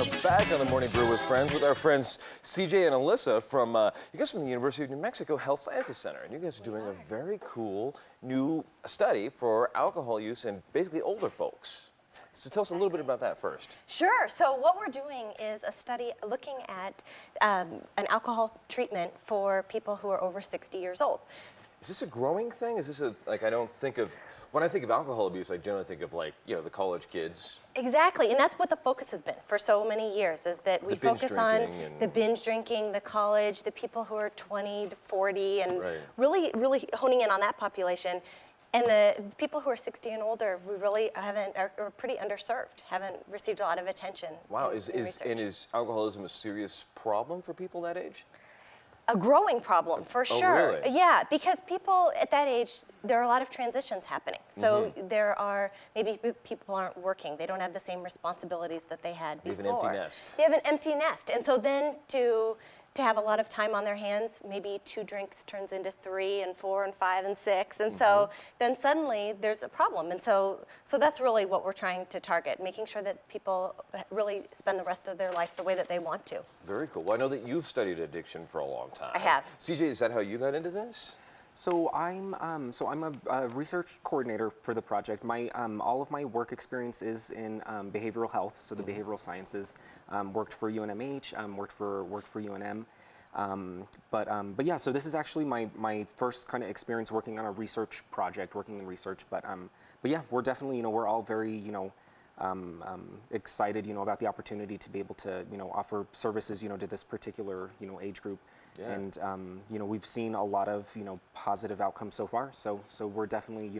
are back on the Morning Brew with Friends with our friends CJ and Alyssa from, you guys from the University of New Mexico Health Sciences Center. And you guys are doing a very cool new study for alcohol use in basically older folks. So tell us a little bit about that first. Sure. So what we're doing is a study looking at an alcohol treatment for people who are over 60 years old. Is this a growing thing? Is this a, like, I don't think of, when I think of alcohol abuse, I generally think of, like, you know, the college kids. Exactly, and that's what the focus has been for so many years, is that we focus on the binge drinking, the college, the people who are 20 to 40, and really honing in on that population. And the people who are 60 and older, we really are pretty underserved, haven't received a lot of attention. Wow, is alcoholism a serious problem for people that age? A growing problem, for sure. Really? Yeah, because people at that age, there are a lot of transitions happening. So there are, maybe people aren't working. They don't have the same responsibilities that they had before. They have an empty nest. They have an empty nest. And so then to have a lot of time on their hands, maybe 2 drinks turns into 3 and 4 and 5 and 6. And so then suddenly there's a problem. And so that's really what we're trying to target, making sure that people really spend the rest of their life the way that they want to. Very cool. Well, I know that you've studied addiction for a long time. I have. CJ, is that how you got into this? So I'm a research coordinator for the project. All of my work experience is in behavioral health, so the behavioral sciences. Worked for UNMH, worked for UNM. But yeah, so this is actually my first kind of experience working on a research project, working in research. But yeah, we're definitely, we're all very, excited, about the opportunity to be able to, offer services, to this particular, age group. Yeah. And, we've seen a lot of, positive outcomes so far. So we're definitely,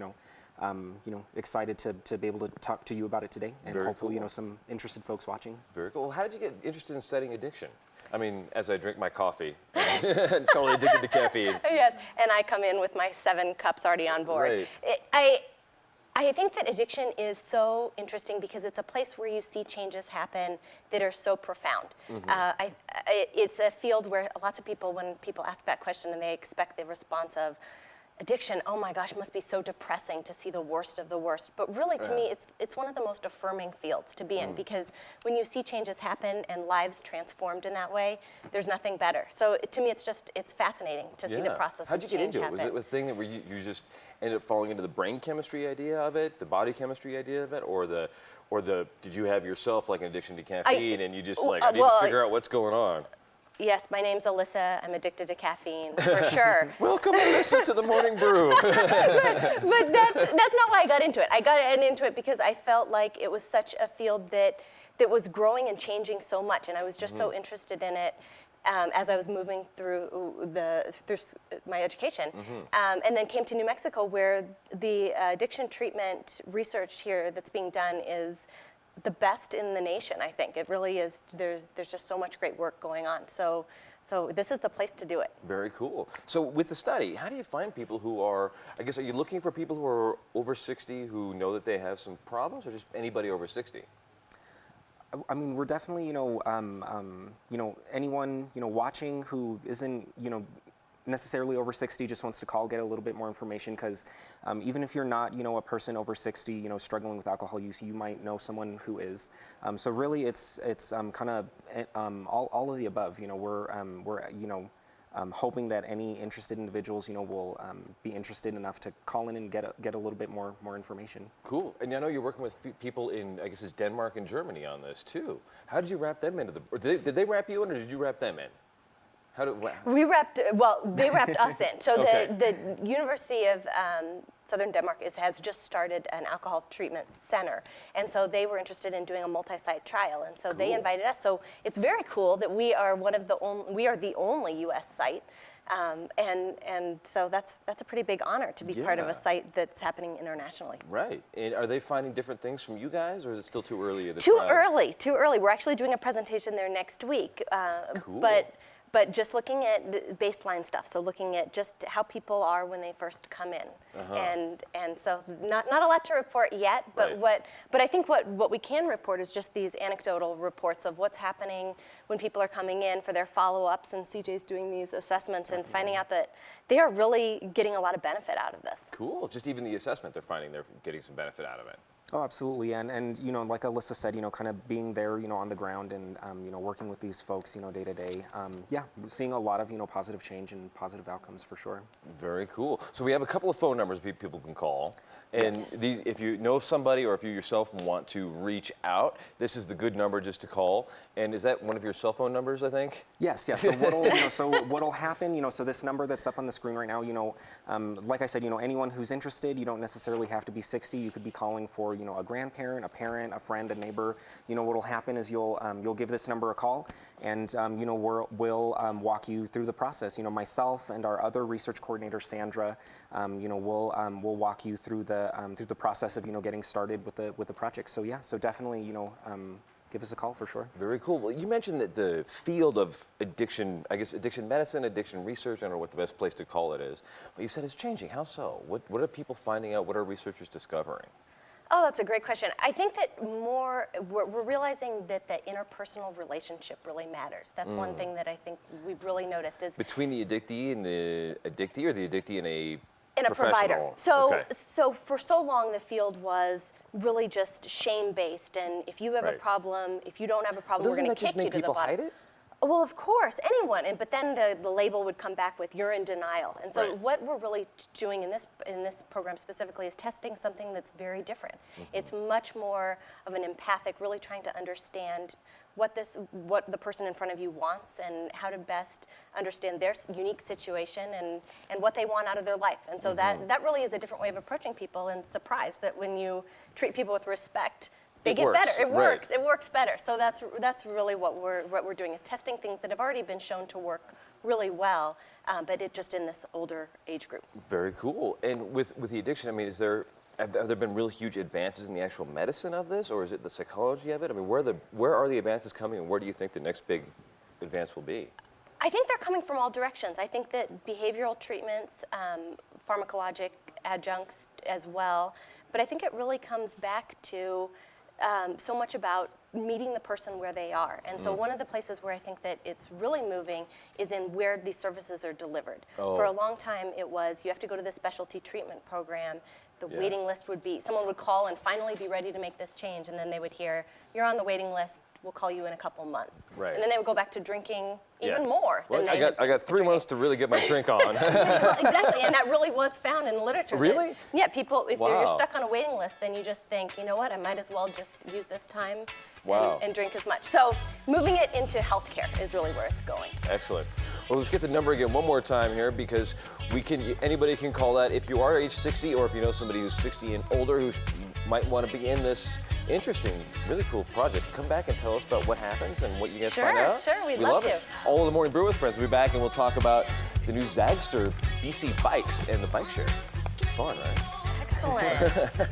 excited to be able to talk to you about it today, and Very hopefully, cool. Some interested folks watching. Very cool. Well, how did you get interested in studying addiction? I mean, as I drink my coffee, totally addicted to caffeine. Yes, and I come in with my 7 cups already on board. Right. I think that addiction is so interesting because it's a place where you see changes happen that are so profound. It's a field where lots of people, when people ask that question and they expect the response of addiction, oh my gosh, it must be so depressing to see the worst of the worst. But really, to me, it's one of the most affirming fields to be in, because when you see changes happen and lives transformed in that way, there's nothing better. So to me, it's fascinating to see the process How'd you of get change into it? happen. Was it a thing that where you just ended up falling into the brain chemistry idea of it, the body chemistry idea of it, or did you have yourself like an addiction to caffeine and you just I need to figure out what's going on? Yes, my name's Alyssa. I'm addicted to caffeine, for sure. Welcome, Alyssa, to the Morning Brew. but that's not why I got into it. I got into it because I felt like it was such a field that was growing and changing so much, and I was just so interested in it as I was moving through my education. And then came to New Mexico, where the addiction treatment research here that's being done is the best in the nation, I think. It really is. There's just so much great work going on. So this is the place to do it. Very cool. So with the study, how do you find people who are, I guess, are you looking for people who are over 60 who know that they have some problems, or just anybody over 60? I mean, we're definitely, anyone, watching who isn't, necessarily over 60 just wants to call, get a little bit more information, because even if you're not, a person over 60, struggling with alcohol use, you might know someone who is. So really, it's kind of all of the above. We're hoping that any interested individuals, will be interested enough to call in and get a little bit more information. Cool. And I know you're working with people in, I guess it's Denmark and Germany on this too. How did you wrap them into or did they wrap you in, or did you wrap them in? They wrapped us in. So the University of Southern Denmark has just started an alcohol treatment center. And so they were interested in doing a multi-site trial. And so they invited us. So it's very cool that we are the only US site. And so that's a pretty big honor to be part of a site that's happening internationally. Right. And are they finding different things from you guys, or is it still too early? Too early. We're actually doing a presentation there next week. Cool. But just looking at baseline stuff, so looking at just how people are when they first come in, and so not a lot to report yet, but but I think what we can report is just these anecdotal reports of what's happening when people are coming in for their follow-ups, and CJ's doing these assessments and finding out that they are really getting a lot of benefit out of this. Cool. Just even the assessment, they're finding they're getting some benefit out of it. Oh, absolutely, and you know, like Alyssa said, you know, kind of being there, you know, on the ground and you know, working with these folks, you know, day to day. Yeah, seeing a lot of, you know, positive change and positive outcomes for sure. Very cool. So we have a couple of phone numbers people can call. And Yes. these, if you know somebody or if you yourself want to reach out, this is the good number just to call. And is that one of your cell phone numbers, I think? Yes, yes. So what'll, you know, so what'll happen, you know, so this number that's up on the screen right now, you know, like I said, you know, anyone who's interested, you don't necessarily have to be 60. You could be calling for, you know, a grandparent, a parent, a friend, a neighbor. You know, what'll happen is you'll give this number a call, and you know, we'll walk you through the process. You know, myself and our other research coordinator, Sandra, you know, we'll walk you through the process of, you know, getting started with the project. So yeah, so definitely, you know, give us a call for sure. Very cool. Well, you mentioned that the field of addiction, I guess addiction medicine, addiction research, I don't know what the best place to call it is, but you said it's changing. How so? What are people finding out? What are researchers discovering? Oh, that's a great question. I think that we're realizing that the interpersonal relationship really matters. That's one thing that I think we've really noticed is Between the addictee and the addictee, or the addictee and a provider. professional? So, Okay. so for so long, the field was really just shame-based, and if you have a Right. problem, if you don't have a problem, we're Doesn't going that to just kick you make to the people bottom. hide it? Well, of course, anyone, but then the label would come back with you're in denial. And so Right. what we're really doing in this program specifically is testing something that's very different. It's much more of an empathic, really trying to understand what the person in front of you wants and how to best understand their unique situation and what they want out of their life. And so that really is a different way of approaching people, and surprised that when you treat people with respect, they It get works, better. It right. works. It works better. So that's really what we're doing, is testing things that have already been shown to work really well, but it just in this older age group. Very cool. And with the addiction, I mean, have there been really huge advances in the actual medicine of this, or is it the psychology of it? I mean, where are the advances coming, and where do you think the next big advance will be? I think they're coming from all directions. I think that behavioral treatments, pharmacologic adjuncts as well, but I think it really comes back to so much about meeting the person where they are. And so one of the places where I think that it's really moving is in where these services are delivered. Oh. For a long time, it was you have to go to the specialty treatment program. The Yeah. waiting list would be, someone would call and finally be ready to make this change, and then they would hear, you're on the waiting list, we'll call you in a couple months. Right. And then they would go back to drinking even Yeah. more Well, than I they got 3 months to really get my drink on. Well, exactly, and that really was found in the literature. that- Really? Yeah, people, if you're Wow. stuck on a waiting list, then you just think, you know what, I might as well just use this time Wow. and drink as much. So moving it into healthcare is really where it's going. Excellent. Well, let's get the number again one more time here, because anybody can call that if you are age 60, or if you know somebody who's 60 and older who might want to be in this interesting, really cool project. Come back and tell us about what happens and what you guys find out. Sure, we'd We love love it. All of the Morning Brew with Friends. We'll be back and we'll talk about the new Zagster BC bikes and the bike share. It's fun, right? Excellent.